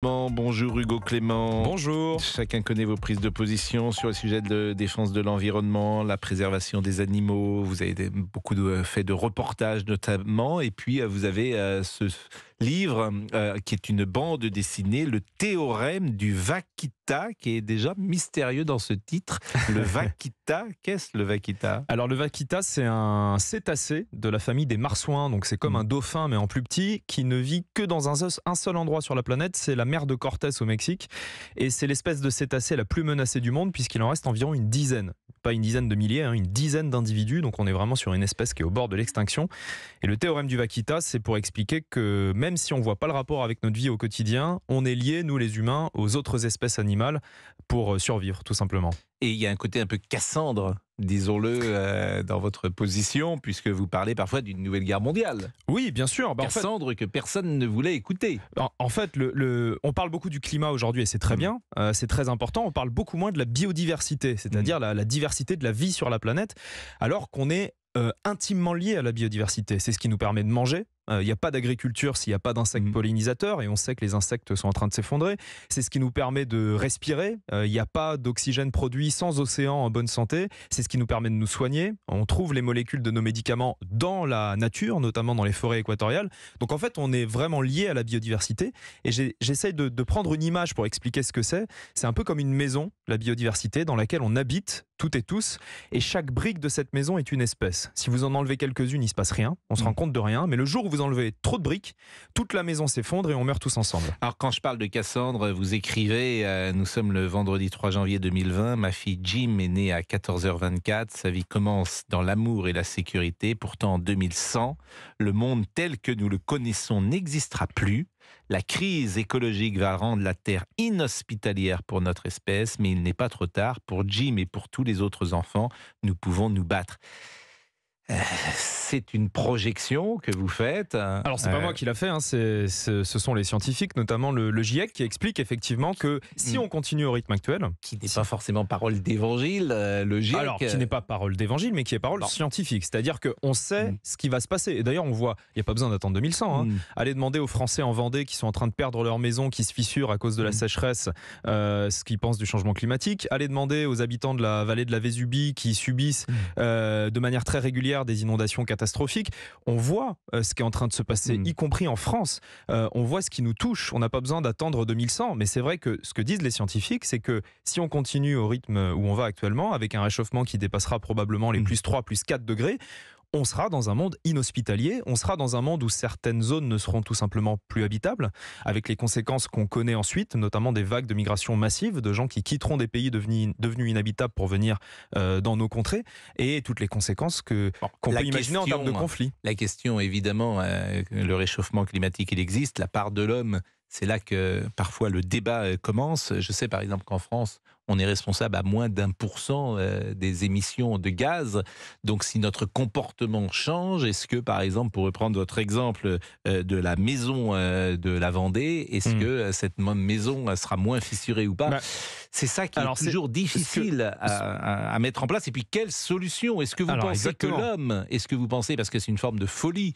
Bonjour Hugo Clément. Bonjour. Chacun connaît vos prises de position sur le sujet de défense de l'environnement, la préservation des animaux. Vous avez beaucoup fait de reportages notamment. Et puis vous avez ce livre qui est une bande dessinée, le théorème du vaquita, qui est déjà mystérieux dans ce titre. Le vaquita, qu'est-ce le vaquita? Alors le vaquita, c'est un cétacé de la famille des marsouins. Donc c'est comme un dauphin mais en plus petit, qui ne vit que dans un seul endroit sur la planète, c'est la mer de Cortés au Mexique. Et c'est l'espèce de cétacé la plus menacée du monde puisqu'il en reste environ une dizaine. Pas une dizaine de milliers, une dizaine d'individus. Donc on est vraiment sur une espèce qui est au bord de l'extinction. Et le théorème du vaquita, c'est pour expliquer que même si on ne voit pas le rapport avec notre vie au quotidien, on est liés, nous les humains, aux autres espèces animales pour survivre, tout simplement. Et il y a un côté un peu Cassandre, disons-le, dans votre position, puisque vous parlez parfois d'une nouvelle guerre mondiale. Oui, bien sûr. Cassandre que personne ne voulait écouter. En fait, on parle beaucoup du climat aujourd'hui et c'est très bien, c'est très important. On parle beaucoup moins de la biodiversité, c'est-à-dire la diversité de la vie sur la planète, alors qu'on est intimement lié à la biodiversité. C'est ce qui nous permet de manger. Il n'y a pas d'agriculture s'il n'y a pas d'insectes pollinisateurs, et on sait que les insectes sont en train de s'effondrer. C'est ce qui nous permet de respirer. Il n'y a pas d'oxygène produit sans océan en bonne santé. C'est ce qui nous permet de nous soigner. On trouve les molécules de nos médicaments dans la nature, notamment dans les forêts équatoriales. Donc en fait, on est vraiment lié à la biodiversité. Et j'essaye de prendre une image pour expliquer ce que c'est. C'est un peu comme une maison, la biodiversité, dans laquelle on habite toutes et tous. Et chaque brique de cette maison est une espèce. Si vous en enlevez quelques-unes, il ne se passe rien. On se rend compte de rien. Mais le jour où vous enlevez trop de briques, toute la maison s'effondre et on meurt tous ensemble. Alors quand je parle de Cassandre, vous écrivez, nous sommes le vendredi 3 janvier 2020, ma fille Jim est née à 14h24, sa vie commence dans l'amour et la sécurité, pourtant en 2100, le monde tel que nous le connaissons n'existera plus. La crise écologique va rendre la Terre inhospitalière pour notre espèce, mais il n'est pas trop tard. Pour Jim et pour tous les autres enfants, nous pouvons nous battre. C'est une projection que vous faites. Alors c'est pas moi qui l'a fait, ce sont les scientifiques, notamment le GIEC, qui explique effectivement que si on continue au rythme actuel... Qui n'est pas forcément parole d'évangile, le GIEC... Alors, qui n'est pas parole d'évangile, mais qui est parole scientifique. C'est-à-dire qu'on sait ce qui va se passer. Et d'ailleurs, on voit, il n'y a pas besoin d'attendre 2100. Allez demander aux Français en Vendée qui sont en train de perdre leur maison, qui se fissurent à cause de la sécheresse, ce qu'ils pensent du changement climatique. Allez demander aux habitants de la vallée de la Vésubie qui subissent de manière très régulière des inondations catastrophiques. On voit ce qui est en train de se passer, y compris en France. On voit ce qui nous touche. On n'a pas besoin d'attendre 2100. Mais c'est vrai que ce que disent les scientifiques, c'est que si on continue au rythme où on va actuellement, avec un réchauffement qui dépassera probablement les plus 3, plus 4 degrés, on sera dans un monde inhospitalier, on sera dans un monde où certaines zones ne seront tout simplement plus habitables, avec les conséquences qu'on connaît ensuite, notamment des vagues de migration massive, de gens qui quitteront des pays devenus inhabitables pour venir dans nos contrées, et toutes les conséquences qu'on peut imaginer en termes de conflits. La question, évidemment, le réchauffement climatique, il existe, la part de l'homme, c'est là que parfois le débat commence. Je sais par exemple qu'en France, on est responsable à moins d'1% des émissions de gaz. Donc si notre comportement change, est-ce que par exemple, pour reprendre votre exemple de la maison de la Vendée, est-ce que cette maison sera moins fissurée ou pas? C'est ça qui est toujours difficile à mettre en place. Et puis quelle solution? Est-ce que vous pensez que l'homme, parce que c'est une forme de folie,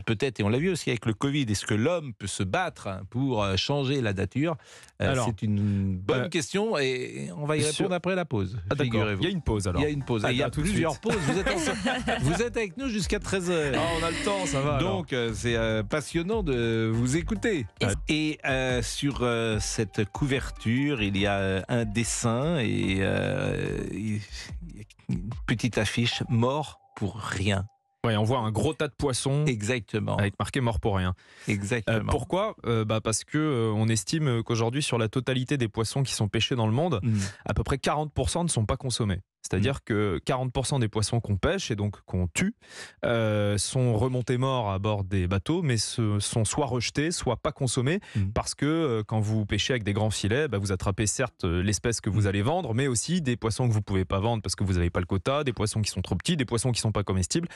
peut-être, et on l'a vu aussi avec le Covid, est-ce que l'homme peut se battre pour changer la nature? C'est une bonne question et on va y répondre après la pause. D'accord, il y a une pause alors. Il y a une pause. Il y a plusieurs pauses. Vous êtes avec nous jusqu'à 13h. On a le temps, ça va. Donc c'est passionnant de vous écouter. Et sur cette couverture, il y a un dessin et une petite affiche « Mort pour rien ». Ouais, on voit un gros tas de poissons. Exactement. Avec marqué mort pour rien. Exactement. Pourquoi parce que on estime qu'aujourd'hui, sur la totalité des poissons qui sont pêchés dans le monde, à peu près 40% ne sont pas consommés. C'est-à-dire que 40% des poissons qu'on pêche et donc qu'on tue sont remontés morts à bord des bateaux, mais sont soit rejetés, soit pas consommés, parce que quand vous pêchez avec des grands filets, vous attrapez certes l'espèce que vous allez vendre, mais aussi des poissons que vous pouvez pas vendre parce que vous n'avez pas le quota, des poissons qui sont trop petits, des poissons qui sont pas comestibles,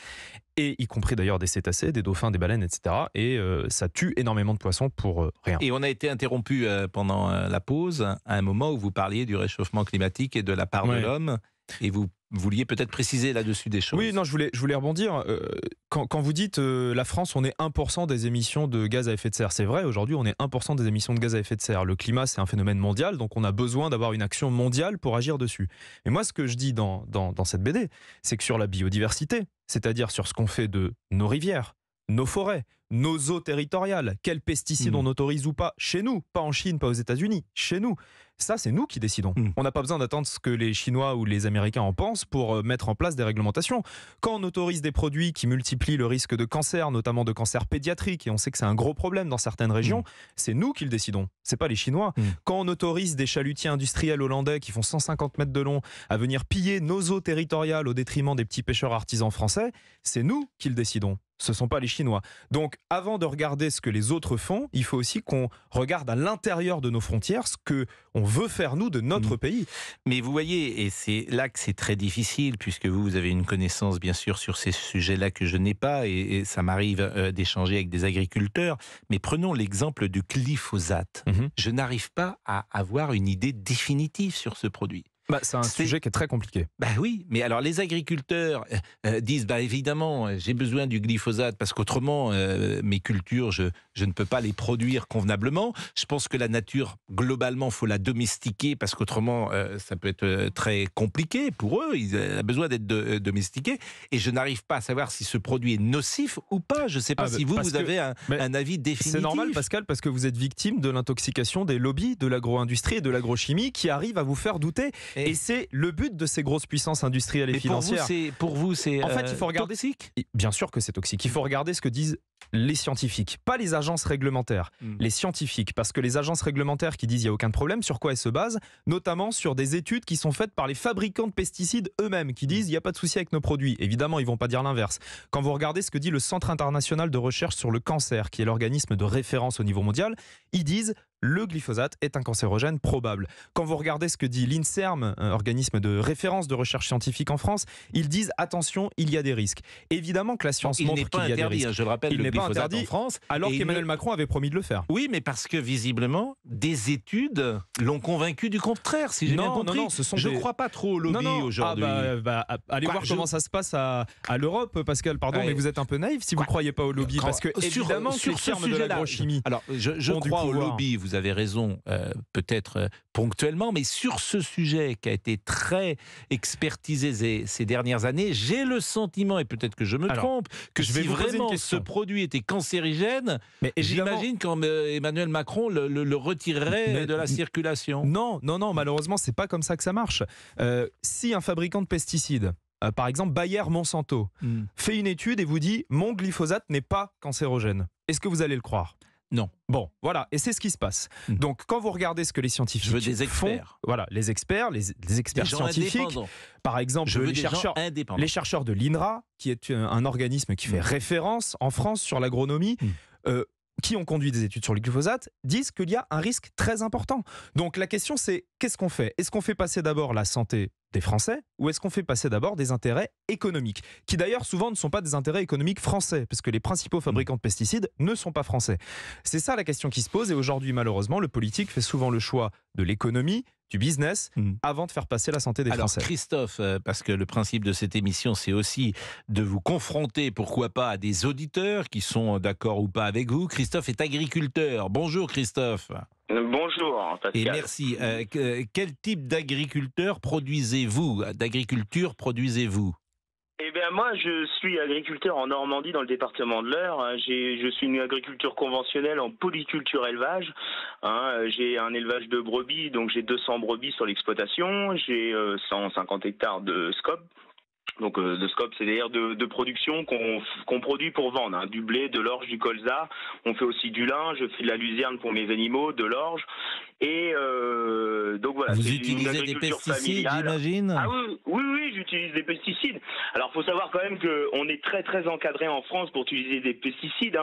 et y compris d'ailleurs des cétacés, des dauphins, des baleines, etc. Et ça tue énormément de poissons pour rien. Et on a été interrompu pendant la pause, à un moment où vous parliez du réchauffement climatique et de la part de l'homme. Et vous vouliez peut-être préciser là-dessus des choses. Oui, non, je voulais rebondir. Quand vous dites la France, on est 1% des émissions de gaz à effet de serre, c'est vrai, aujourd'hui on est 1% des émissions de gaz à effet de serre. Le climat, c'est un phénomène mondial, donc on a besoin d'avoir une action mondiale pour agir dessus. Et moi, ce que je dis dans cette BD, c'est que sur la biodiversité, c'est-à-dire sur ce qu'on fait de nos rivières, nos forêts, nos eaux territoriales, quels pesticides on autorise ou pas, chez nous, pas en Chine, pas aux États-Unis, chez nous. Ça, c'est nous qui décidons. On n'a pas besoin d'attendre ce que les Chinois ou les Américains en pensent pour mettre en place des réglementations. Quand on autorise des produits qui multiplient le risque de cancer, notamment de cancer pédiatrique, et on sait que c'est un gros problème dans certaines régions, c'est nous qui le décidons, c'est pas les Chinois. Quand on autorise des chalutiers industriels hollandais qui font 150 mètres de long à venir piller nos eaux territoriales au détriment des petits pêcheurs artisans français, c'est nous qui le décidons. Ce ne sont pas les Chinois. Donc, avant de regarder ce que les autres font, il faut aussi qu'on regarde à l'intérieur de nos frontières ce qu'on veut faire, nous, de notre pays. Mais vous voyez, et c'est là que c'est très difficile, puisque vous avez une connaissance, bien sûr, sur ces sujets-là que je n'ai pas, et ça m'arrive d'échanger avec des agriculteurs. Mais prenons l'exemple du glyphosate. Je n'arrive pas à avoir une idée définitive sur ce produit. C'est un sujet qui est très compliqué. Oui, mais alors les agriculteurs disent évidemment j'ai besoin du glyphosate parce qu'autrement mes cultures je ne peux pas les produire convenablement. Je pense que la nature globalement faut la domestiquer parce qu'autrement ça peut être très compliqué pour eux. Il a besoin d'être domestiqué et je n'arrive pas à savoir si ce produit est nocif ou pas. Je ne sais pas si vous avez un avis définitif. C'est normal Pascal parce que vous êtes victime de l'intoxication des lobbies de l'agro-industrie et de l'agrochimie qui arrivent à vous faire douter. Et c'est le but de ces grosses puissances industrielles et financières. Pour vous, c'est en fait, il faut regarder toxique. Bien sûr que c'est toxique. Il faut regarder ce que disent les scientifiques, pas les agences réglementaires, les scientifiques, parce que les agences réglementaires qui disent il n'y a aucun problème, sur quoi elles se basent? Notamment sur des études qui sont faites par les fabricants de pesticides eux-mêmes, qui disent il n'y a pas de souci avec nos produits. Évidemment, ils ne vont pas dire l'inverse. Quand vous regardez ce que dit le Centre international de recherche sur le cancer, qui est l'organisme de référence au niveau mondial, ils disent le glyphosate est un cancérogène probable. Quand vous regardez ce que dit l'INSERM, un organisme de référence de recherche scientifique en France, ils disent attention, il y a des risques. Évidemment que la science montre qu'il y a des risques. Je le rappelle, il n'est pas interdit en France, alors qu'Emmanuel Macron avait promis de le faire. Oui, mais parce que visiblement, des études l'ont convaincu du contraire, si j'ai bien compris. Non, je ne crois pas trop au lobby aujourd'hui. Allez voir comment ça se passe à l'Europe, Pascal, pardon, mais vous êtes un peu naïf si vous ne croyez pas au lobby, parce que évidemment sur ce terme de l'agrochimie. Alors, je crois au lobby, vous avez raison, peut-être ponctuellement, mais sur ce sujet qui a été très expertisé ces dernières années, j'ai le sentiment, et peut-être que je me trompe, que si vraiment ce produit était cancérigène, j'imagine qu'Emmanuel Macron le retirerait de la circulation. Non, malheureusement, c'est pas comme ça que ça marche. Si un fabricant de pesticides, par exemple Bayer Monsanto, fait une étude et vous dit « mon glyphosate n'est pas cancérogène », est-ce que vous allez le croire ? Non. Bon, voilà, et c'est ce qui se passe. Donc, quand vous regardez ce que les scientifiques font, voilà, les experts scientifiques, par exemple, les chercheurs de l'INRA, qui est un organisme qui fait référence en France sur l'agronomie, qui ont conduit des études sur le glyphosate, disent qu'il y a un risque très important. Donc, la question, c'est qu'est-ce qu'on fait? Est-ce qu'on fait passer d'abord la santé des Français ou est-ce qu'on fait passer d'abord des intérêts économiques, qui d'ailleurs souvent ne sont pas des intérêts économiques français, parce que les principaux fabricants de pesticides ne sont pas français. C'est ça la question qui se pose, et aujourd'hui malheureusement le politique fait souvent le choix de l'économie, du business, avant de faire passer la santé des Français. Alors Christophe, parce que le principe de cette émission, c'est aussi de vous confronter, pourquoi pas, à des auditeurs qui sont d'accord ou pas avec vous. Christophe est agriculteur. Bonjour Christophe. Bonjour Pascal. Et merci. Quel type d'agriculture produisez-vous? Eh bien moi je suis agriculteur en Normandie dans le département de l'Eure. Je suis une agriculture conventionnelle en polyculture élevage. J'ai un élevage de brebis, donc j'ai 200 brebis sur l'exploitation. J'ai 150 hectares de scope. Donc de scope, c'est-à-dire de production qu'on produit pour vendre, du blé, de l'orge, du colza. On fait aussi du lin, je fais de la luzerne pour mes animaux, de l'orge. Et donc voilà. Vous utilisez des pesticides, j'imagine? Ah oui, j'utilise des pesticides. Alors faut savoir quand même qu'on est très très encadré en France pour utiliser des pesticides.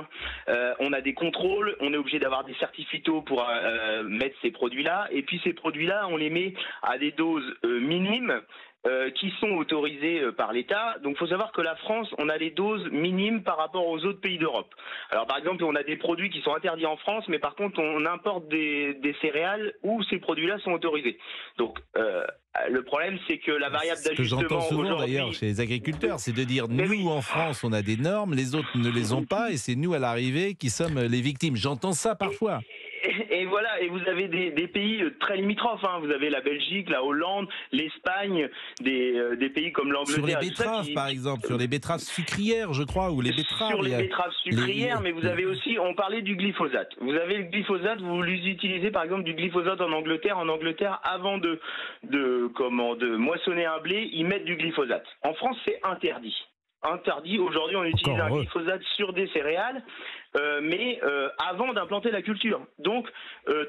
On a des contrôles, on est obligé d'avoir des certificats pour mettre ces produits-là. Et puis ces produits-là, on les met à des doses minimes. qui sont autorisés par l'État. Donc il faut savoir que la France, on a des doses minimes par rapport aux autres pays d'Europe. Alors par exemple, on a des produits qui sont interdits en France, mais par contre on importe des céréales où ces produits-là sont autorisés. Donc le problème, c'est que la variable d'ajustement... Ce que j'entends souvent d'ailleurs chez les agriculteurs, c'est de dire nous en France on a des normes, les autres ne les ont pas et c'est nous à l'arrivée qui sommes les victimes. J'entends ça parfois. Et voilà, et vous avez des pays très limitrophes, hein. Vous avez la Belgique, la Hollande, l'Espagne, des pays comme l'Angleterre. Sur les betteraves, par exemple, sur les betteraves sucrières, je crois, ou les betteraves. Sur les betteraves sucrières, mais vous avez aussi, on parlait du glyphosate. Vous avez le glyphosate, vous utilisez par exemple du glyphosate en Angleterre. En Angleterre, avant de moissonner un blé, ils mettent du glyphosate. En France, c'est interdit. Aujourd'hui, on utilise un glyphosate sur des céréales, mais avant d'implanter la culture. Donc,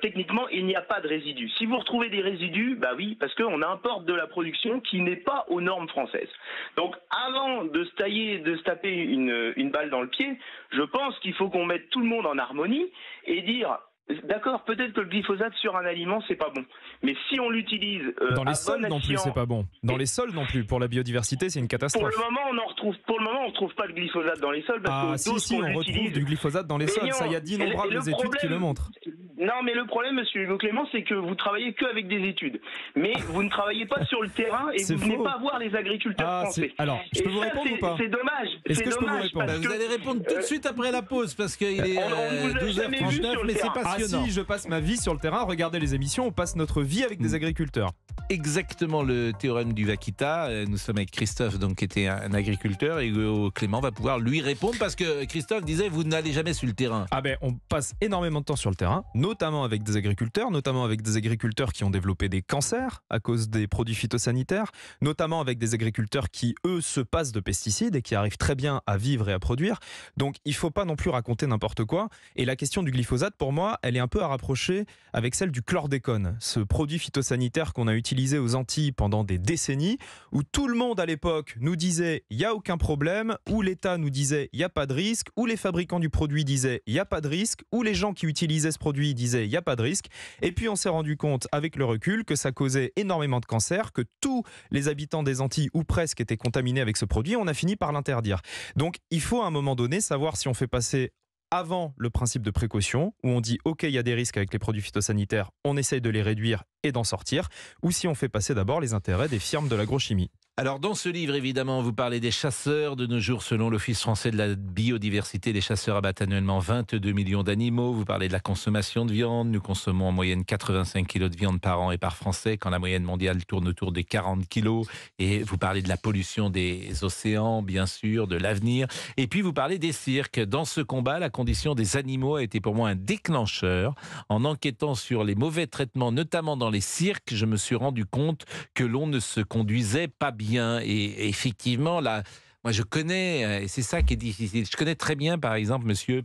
techniquement, il n'y a pas de résidus. Si vous retrouvez des résidus, bah oui, parce qu'on importe de la production qui n'est pas aux normes françaises. Donc, avant de se taper une balle dans le pied, je pense qu'il faut qu'on mette tout le monde en harmonie et dire... D'accord, peut-être que le glyphosate sur un aliment, c'est pas bon. Mais si on l'utilise dans les sols non plus, c'est pas bon. Dans les sols non plus, pour la biodiversité, c'est une catastrophe. Pour le moment, on retrouve pas de glyphosate dans les sols parce que on retrouve du glyphosate dans les sols. Ça, il y a d'innombrables études qui le montrent. Non, mais le problème, monsieur Hugo Clément, c'est que vous travaillez qu'avec des études. Mais vous ne travaillez pas sur le terrain et vous venez pas voir les agriculteurs français. Alors, je peux vous répondre ou pas? C'est dommage. Est-ce que je peux vous répondre? Vous allez répondre tout de suite après la pause parce qu'il est 12h39, mais c'est passionnant. Si, je passe ma vie sur le terrain, regardez les émissions, on passe notre vie avec des agriculteurs. Exactement le théorème du Vaquita. Nous sommes avec Christophe, donc, qui était un agriculteur, et Hugo Clément va pouvoir lui répondre parce que Christophe disait vous n'allez jamais sur le terrain. Ah ben, on passe énormément de temps sur le terrain, notamment avec des agriculteurs qui ont développé des cancers à cause des produits phytosanitaires, notamment avec des agriculteurs qui, eux, se passent de pesticides et qui arrivent très bien à vivre et à produire. Donc, il ne faut pas non plus raconter n'importe quoi. Et la question du glyphosate, pour moi, elle est un peu à rapprocher avec celle du chlordécone, ce produit phytosanitaire qu'on a utilisé aux Antilles pendant des décennies, où tout le monde à l'époque nous disait il n'y a aucun problème, où l'État nous disait il n'y a pas de risque, où les fabricants du produit disaient il n'y a pas de risque, où les gens qui utilisaient ce produit disaient il n'y a pas de risque. Et puis on s'est rendu compte avec le recul que ça causait énormément de cancers, que tous les habitants des Antilles ou presque étaient contaminés avec ce produit. On a fini par l'interdire. Donc il faut à un moment donné savoir si on fait passer avant le principe de précaution, où on dit ok, il y a des risques avec les produits phytosanitaires, on essaye de les réduire et d'en sortir, ou si on fait passer d'abord les intérêts des firmes de l'agrochimie. Alors dans ce livre, évidemment, vous parlez des chasseurs. De nos jours, selon l'Office français de la biodiversité, les chasseurs abattent annuellement 22 millions d'animaux. Vous parlez de la consommation de viande. Nous consommons en moyenne 85 kilos de viande par an et par Français, quand la moyenne mondiale tourne autour des 40 kilos. Et vous parlez de la pollution des océans, bien sûr, de l'avenir. Et puis vous parlez des cirques. Dans ce combat, la condition des animaux a été pour moi un déclencheur. En enquêtant sur les mauvais traitements, notamment dans les cirques, je me suis rendu compte que l'on ne se conduisait pas bien. Et effectivement, là, moi je connais, et c'est ça qui est difficile, je connais très bien par exemple monsieur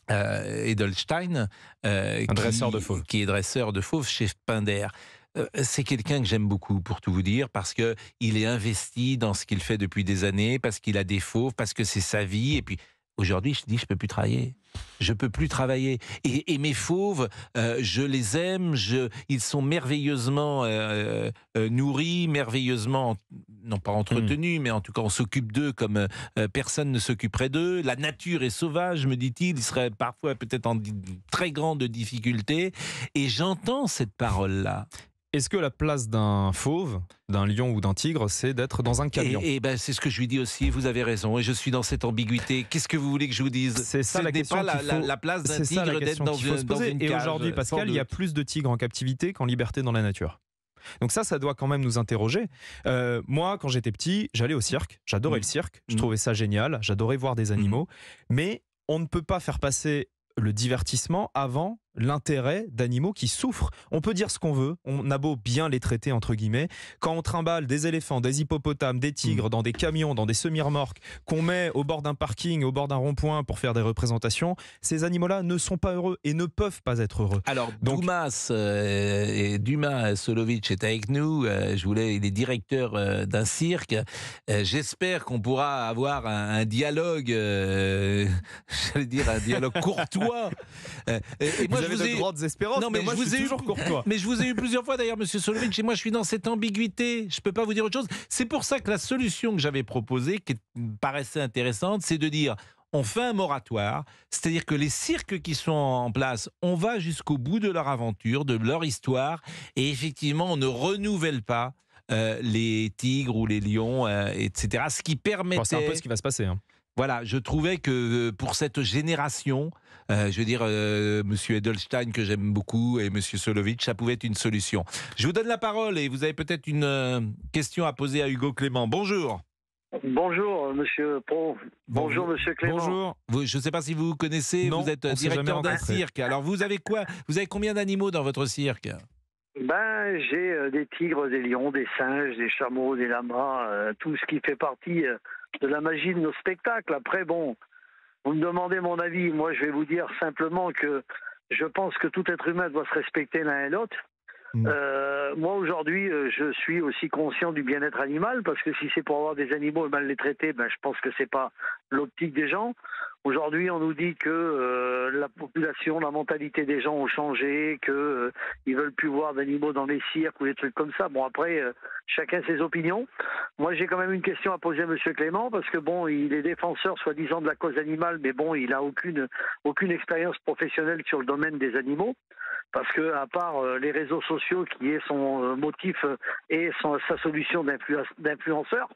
Edelstein, dresseur de fauves, qui est dresseur de fauves chez Pinder. C'est quelqu'un que j'aime beaucoup, pour tout vous dire, parce qu'il est investi dans ce qu'il fait depuis des années, parce qu'il a des fauves, parce que c'est sa vie. Et puis aujourd'hui, je dis, je peux plus travailler. Je peux plus travailler. Et mes fauves, je les aime. Ils sont merveilleusement nourris, merveilleusement, non pas entretenus, mais en tout cas, on s'occupe d'eux comme personne ne s'occuperait d'eux. La nature est sauvage, me dit-il. Il serait parfois peut-être en très grande difficulté. Et j'entends cette parole-là. Est-ce que la place d'un fauve, d'un lion ou d'un tigre, c'est d'être dans un camion? Et ben, c'est ce que je lui dis aussi, vous avez raison, et je suis dans cette ambiguïté. Qu'est-ce que vous voulez que je vous dise? C'est ça la question qu'il faut... la place d'un tigre d'être dans une cage. Et aujourd'hui, Pascal, il y a plus de tigres en captivité qu'en liberté dans la nature. Donc ça doit quand même nous interroger. Moi, quand j'étais petit, j'allais au cirque. J'adorais le cirque. Je trouvais ça génial. J'adorais voir des animaux. Mais on ne peut pas faire passer le divertissement avant l'intérêt d'animaux qui souffrent. On peut dire ce qu'on veut, on a beau bien les traiter entre guillemets, quand on trimballe des éléphants, des hippopotames, des tigres dans des camions, dans des semi-remorques, qu'on met au bord d'un parking, au bord d'un rond-point pour faire des représentations, ces animaux-là ne sont pas heureux et ne peuvent pas être heureux. Alors Dumas Solovic est avec nous, il est directeur d'un cirque. J'espère qu'on pourra avoir un dialogue, j'allais dire un dialogue courtois. Et moi, avez de grandes espérances, mais moi, je suis toujours courtois. Mais je vous ai eu plusieurs fois d'ailleurs, monsieur Solovic, et moi je suis dans cette ambiguïté. Je ne peux pas vous dire autre chose. C'est pour ça que la solution que j'avais proposée, qui me paraissait intéressante, c'est de dire on fait un moratoire, c'est-à-dire que les cirques qui sont en place, on va jusqu'au bout de leur aventure, de leur histoire, et effectivement, on ne renouvelle pas les tigres ou les lions, etc. Ce qui permettait... C'est un peu ce qui va se passer. Hein. Voilà, je trouvais que pour cette génération, je veux dire, Monsieur Edelstein, que j'aime beaucoup, et Monsieur Solovic, ça pouvait être une solution. Je vous donne la parole et vous avez peut-être une question à poser à Hugo Clément. Bonjour. Bonjour, Monsieur Pro. Bonjour, Monsieur Clément. Bonjour. Je ne sais pas si vous connaissez, non, vous êtes directeur d'un cirque. Alors, vous avez quoi? Vous avez combien d'animaux dans votre cirque? J'ai des tigres, des lions, des singes, des chameaux, des lamas, tout ce qui fait partie de la magie de nos spectacles. Après, bon, vous me demandez mon avis. Moi, je vais vous dire simplement que je pense que tout être humain doit se respecter l'un et l'autre. Moi, aujourd'hui, je suis aussi conscient du bien-être animal, parce que si c'est pour avoir des animaux et mal les traiter, je pense que c'est pas l'optique des gens. Aujourd'hui, on nous dit que la population, la mentalité des gens ont changé, que ils veulent plus voir d'animaux dans les cirques ou des trucs comme ça. Bon, après, chacun ses opinions. Moi, j'ai quand même une question à poser à Monsieur Clément, parce que bon, il est défenseur soi-disant de la cause animale, mais bon, il a aucune expérience professionnelle sur le domaine des animaux. Parce que, à part les réseaux sociaux qui est son motif et sa solution d'influenceur,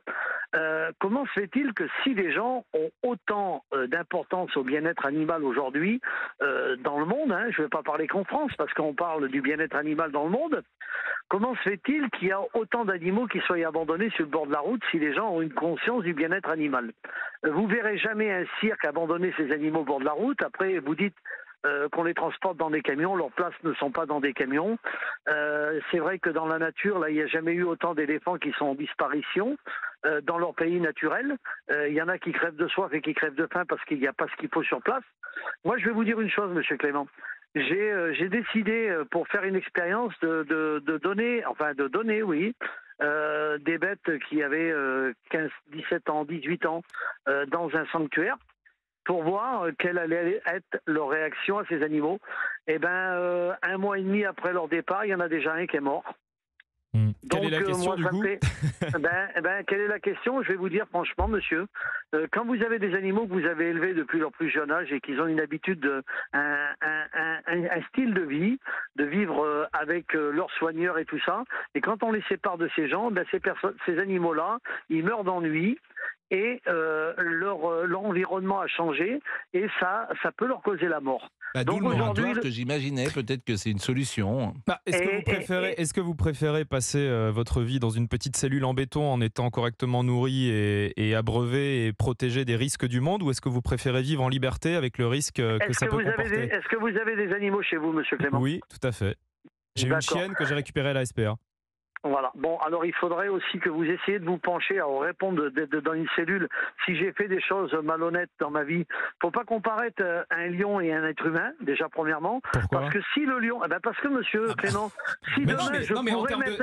comment se fait-il que si les gens ont autant d'importance au bien-être animal aujourd'hui dans le monde, je ne vais pas parler qu'en France, parce qu'on parle du bien-être animal dans le monde, comment se fait-il qu'il y a autant d'animaux qui soient abandonnés sur le bord de la route si les gens ont une conscience du bien-être animal? Vous verrez jamais un cirque abandonner ses animaux au bord de la route. Après, vous dites qu'on les transporte dans des camions, leurs places ne sont pas dans des camions. C'est vrai que dans la nature, là, il n'y a jamais eu autant d'éléphants qui sont en disparition dans leur pays naturel. Il y en a qui crèvent de soif et qui crèvent de faim parce qu'il n'y a pas ce qu'il faut sur place. Moi, je vais vous dire une chose, Monsieur Clément. J'ai décidé, pour faire une expérience, de donner, des bêtes qui avaient 15, 17 ans, 18 ans dans un sanctuaire, pour voir quelle allait être leur réaction à ces animaux. Et un mois et demi après leur départ, il y en a déjà un qui est mort. Quelle est la question, du coup ? Quelle est la question ? Je vais vous dire franchement, monsieur, quand vous avez des animaux que vous avez élevés depuis leur plus jeune âge et qu'ils ont une habitude, un style de vie, de vivre avec leurs soigneurs et tout ça, et quand on les sépare de ces gens, ces animaux-là, ils meurent d'ennui. Et leur environnement a changé et ça peut leur causer la mort. D'où le moratoire que j'imaginais, peut-être que c'est une solution. Est-ce que vous préférez passer votre vie dans une petite cellule en béton en étant correctement nourri et abreuvé et protégé des risques du monde, ou est-ce que vous préférez vivre en liberté avec le risque que ça peut comporter ? Est-ce que vous avez des animaux chez vous, Monsieur Clément ? Oui, tout à fait. J'ai une chienne que j'ai récupérée à la SPA. Voilà. Bon, alors il faudrait aussi que vous essayiez de vous pencher à répondre dans une cellule. Si j'ai fait des choses malhonnêtes dans ma vie, faut pas comparaître un lion et un être humain, déjà premièrement. Pourquoi ? Parce que si le lion, parce que Monsieur Clément, si demain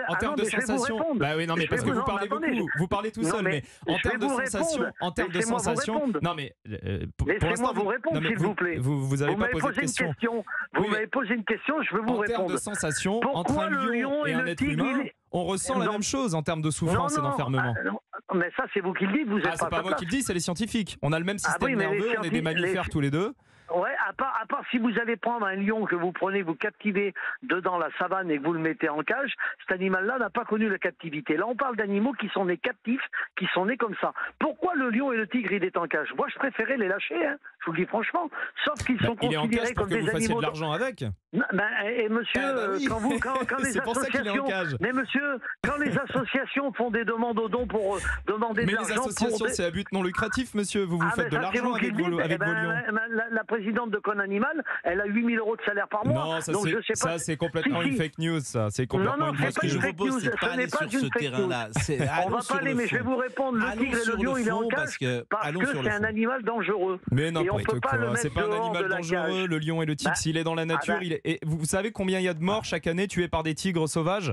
en termes de sensation, parce que vous parlez beaucoup, vous parlez tout seul, mais en termes de sensation, non mais laissez-moi vous répondre, s'il vous plaît. Vous avez pas posé de question. Vous m'avez posé une question, je veux vous répondre. En termes de sensation, entre un lion et un être humain, on ressent la même chose en termes de souffrance et d'enfermement. Mais ça, c'est vous qui le dites. Vous êtes c'est pas moi qui le dis, c'est les scientifiques. On a le même système nerveux, on est des mammifères tous les deux. Ouais, à part si vous allez prendre un lion que vous prenez, vous captivez dedans la savane et que vous le mettez en cage, cet animal-là n'a pas connu la captivité. Là, on parle d'animaux qui sont nés captifs, qui sont nés comme ça. Pourquoi le lion et le tigre, il est en cage ? Moi, je préférais les lâcher, je vous le dis franchement. Sauf qu'ils sont considérés comme des animaux. Il est en cage pour que vous fassiez de l'argent avec. Et monsieur, quand les associations, mais monsieur, quand les associations font des demandes aux dons pour demander de l'argent, mais les associations, c'est à but non lucratif, monsieur. Vous faites de l'argent avec vos lions. La présidente de Con Animal, elle a 8 000 € de salaire par mois. Non, ça c'est complètement une fake news. Ça, c'est complètement une fake news. Ce que je vous propose, c'est pas aller sur ce terrain-là. On va pas aller, mais je vais vous répondre. Le tigre et le lion, il est en cage parce que c'est un animal dangereux. Mais n'importe quoi. C'est pas un animal dangereux. Le lion et le tigre, s'il est dans la nature, il est. Et vous savez combien il y a de morts chaque année tués par des tigres sauvages ?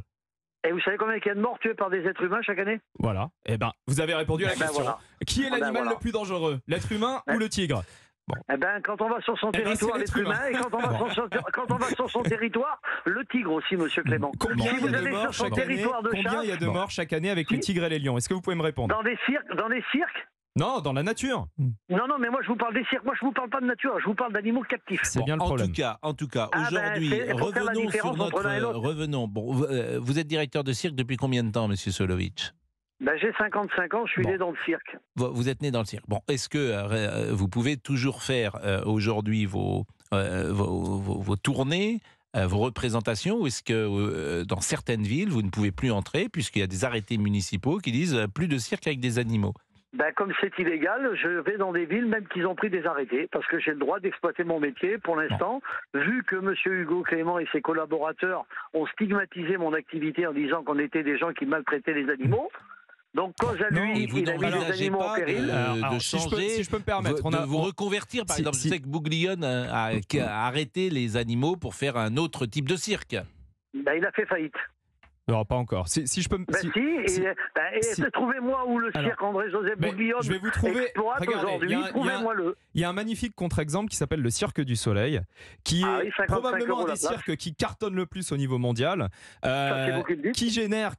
Et vous savez combien il y a de morts tués par des êtres humains chaque année ? Voilà. Vous avez répondu à la question. Qui est l'animal le plus dangereux ? L'être humain ou le tigre ? Bon. Eh ben, quand on va sur son territoire, l'être humain, et quand on va sur son territoire, le tigre aussi, monsieur Clément. Combien si il y vous a de allez morts sur son chaque année, territoire de combien chasse, il y a de morts chaque année avec les tigres et les lions? Est-ce que vous pouvez me répondre? dans des cirques. Non, dans la nature. Non, mais moi je vous parle des cirques. Moi je vous parle pas de nature. Je vous parle d'animaux captifs. C'est bien le problème. En tout cas, Ah ben, aujourd'hui, pour faire la revenons sur différence entre l'un et l'autre. revenons. Bon, vous êtes directeur de cirque depuis combien de temps, Monsieur Solovitch? Ben, j'ai 55 ans, je suis né dans le cirque. Vous êtes né dans le cirque. Bon, est-ce que vous pouvez toujours faire aujourd'hui vos tournées, vos représentations, ou est-ce que dans certaines villes, vous ne pouvez plus entrer puisqu'il y a des arrêtés municipaux qui disent plus de cirque avec des animaux? Ben, comme c'est illégal, je vais dans des villes même qu'ils ont pris des arrêtés, parce que j'ai le droit d'exploiter mon métier pour l'instant, vu que M. Hugo Clément et ses collaborateurs ont stigmatisé mon activité en disant qu'on était des gens qui maltraitaient les animaux. Donc, cause à lui, il a mis les animaux en péril. De changer, si je peux me permettre, de vous reconvertir, par exemple. Je sais que Bouglione a arrêté les animaux pour faire un autre type de cirque. Ben, il a fait faillite. Non, pas encore. Si je peux me... trouvez-moi où le cirque André-Joseph Bouglione je vais vous trouver. exploite aujourd'hui, trouvez-moi-le. Il y a un magnifique contre-exemple qui s'appelle le Cirque du Soleil, qui est probablement un des cirques qui cartonne le plus au niveau mondial, qui génère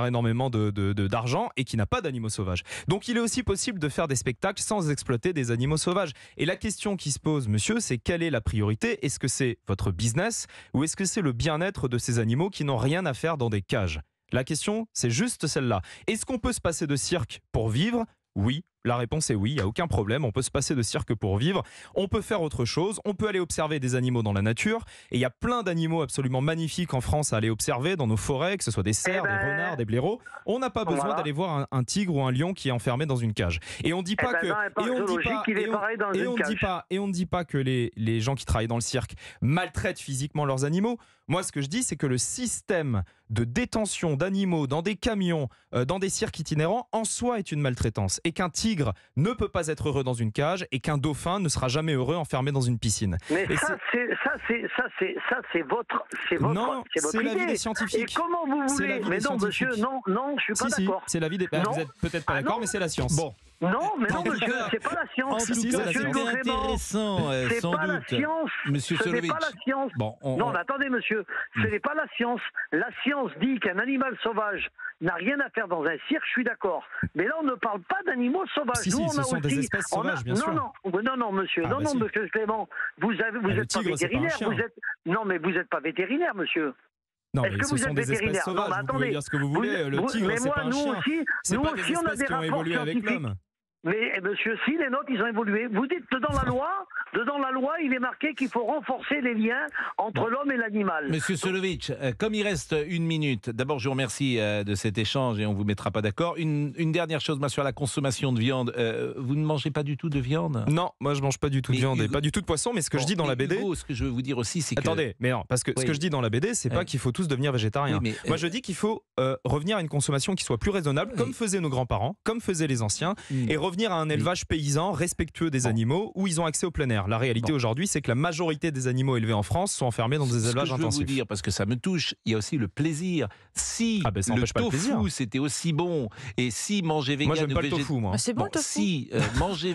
énormément d'argent et qui n'a pas d'animaux sauvages. Donc il est aussi possible de faire des spectacles sans exploiter des animaux sauvages. Et la question qui se pose, monsieur, c'est quelle est la priorité? Est-ce que c'est votre business ou est-ce que c'est le bien-être de ces animaux qui n'ont rien à faire dans des cages? La question, c'est juste celle-là. Est-ce qu'on peut se passer de cirque pour vivre? Oui. La réponse est oui, il n'y a aucun problème, on peut se passer de cirque pour vivre, on peut faire autre chose, on peut aller observer des animaux dans la nature, et il y a plein d'animaux absolument magnifiques en France à aller observer dans nos forêts, que ce soit des cerfs, des renards, des blaireaux. On n'a pas besoin d'aller voir un tigre ou un lion qui est enfermé dans une cage. Et on dit pas que... Et on ne dit pas que les gens qui travaillent dans le cirque maltraitent physiquement leurs animaux. Moi, ce que je dis, c'est que le système de détention d'animaux dans des camions, dans des cirques itinérants, en soi est une maltraitance. Et qu'un tigre ne peut pas être heureux dans une cage et qu'un dauphin ne sera jamais heureux enfermé dans une piscine. Mais c'est votre l'avis des scientifiques. Et comment vous voulez? Mais non, monsieur, non, je suis pas d'accord. C'est l'avis des... Vous êtes peut-être pas d'accord, mais c'est la science. Bon. Non, mais non, monsieur, c'est pas la science. C'est intéressant, c'est sans pas doute. La science. Monsieur Ce n'est pas la science. Non, mais attendez, monsieur, ce n'est pas la science. La science dit qu'un animal sauvage n'a rien à faire dans un cirque, je suis d'accord. Mais là, on ne parle pas d'animaux sauvages. Ce sont des espèces sauvages, bien sûr. Non, monsieur. Monsieur Clément, vous n'êtes pas vétérinaire. Non, mais vous n'êtes pas vétérinaire, monsieur. Non, mais ce sont des espèces sauvages. Vous pouvez dire ce que vous voulez. Le tigre, c'est pas un chien. C'est pas des espèces qui ont évolué avec l'homme. Mais monsieur, si les nôtres, ils ont évolué. Vous dites que dans la loi, il est marqué qu'il faut renforcer les liens entre l'homme et l'animal. Monsieur Solovitch, comme il reste une minute, d'abord je vous remercie de cet échange et on ne vous mettra pas d'accord. Une dernière chose, moi, sur la consommation de viande. Vous ne mangez pas du tout de viande? Non, moi je ne mange pas du tout de viande et pas du tout de poisson, mais ce que je dis dans la BD... Hugo, ce que je veux vous dire aussi, c'est que... Attendez, mais non, parce que ce que je dis dans la BD, c'est pas qu'il faut tous devenir végétariens. Moi je dis qu'il faut revenir à une consommation qui soit plus raisonnable, comme faisaient nos grands-parents, comme faisaient les anciens, et revenir à un élevage paysan respectueux des animaux où ils ont accès au plein air. La réalité aujourd'hui, c'est que la majorité des animaux élevés en France sont enfermés dans des élevages intensifs. Je veux vous dire, parce que ça me touche, il y a aussi le plaisir. Si le tofu c'était aussi bon, et si manger vegan... Moi j'aime pas le tofu, moi. C'est bon le tofu. Si manger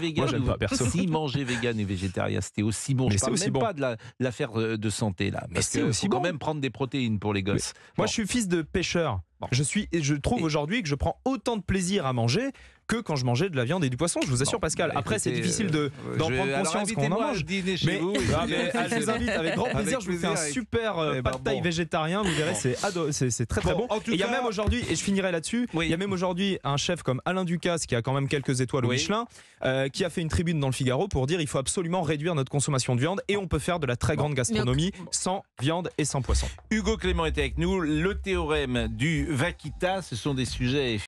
vegan et végétarien c'était aussi bon, je parle même pas de l'affaire de santé là, parce qu'il faut quand même prendre des protéines pour les gosses. Moi je suis fils de pêcheur. Je trouve aujourd'hui que je prends autant de plaisir à manger que quand je mangeais de la viande et du poisson, je vous assure, Pascal. Après, c'est difficile d'en prendre conscience quand on en mange. Je vous invite avec grand plaisir. Je vous fais un super pad thai végétarien. Vous verrez, c'est très très bon. Et il y a même aujourd'hui, et je finirai là-dessus, il y a même aujourd'hui un chef comme Alain Ducasse qui a quand même quelques étoiles au Michelin, qui a fait une tribune dans le Figaro pour dire il faut absolument réduire notre consommation de viande et on peut faire de la très grande gastronomie sans viande et sans poisson. Hugo Clément était avec nous. Le théorème du Vaquita, ce sont des sujets